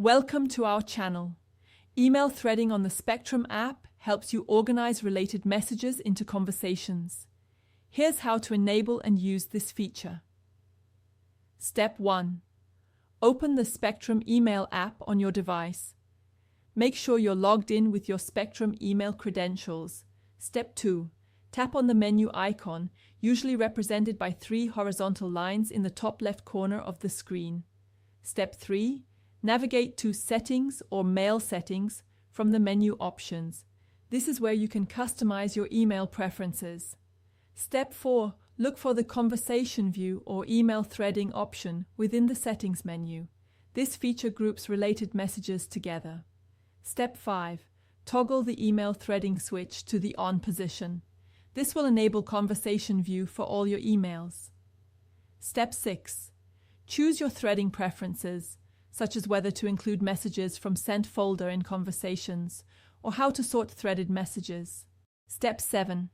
Welcome to our channel. Email threading on the Spectrum app helps you organize related messages into conversations. Here's how to enable and use this feature. Step 1. Open the Spectrum email app on your device. Make sure you're logged in with your Spectrum email credentials. Step 2. Tap on the menu icon, usually represented by 3 horizontal lines in the top left corner of the screen. Step 3. Navigate to Settings or Mail Settings from the menu options. This is where you can customize your email preferences. Step 4. Look for the Conversation View or Email Threading option within the Settings menu. This feature groups related messages together. Step 5. Toggle the Email Threading switch to the On position. This will enable Conversation View for all your emails. Step 6. Choose your threading preferences, such as whether to include messages from Sent folder in Conversations, or how to sort threaded messages. Step 7.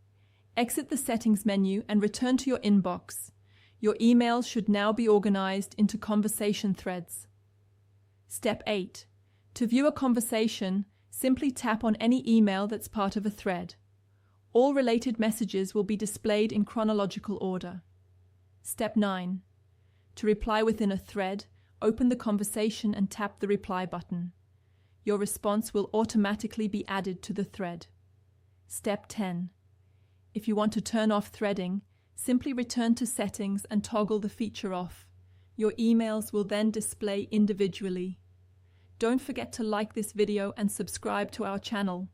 Exit the Settings menu and return to your inbox. Your emails should now be organized into conversation threads. Step 8. To view a conversation, simply tap on any email that's part of a thread. All related messages will be displayed in chronological order. Step 9. To reply within a thread, open the conversation and tap the reply button. Your response will automatically be added to the thread. Step 10. If you want to turn off threading, simply return to Settings and toggle the feature off. Your emails will then display individually. Don't forget to like this video and subscribe to our channel.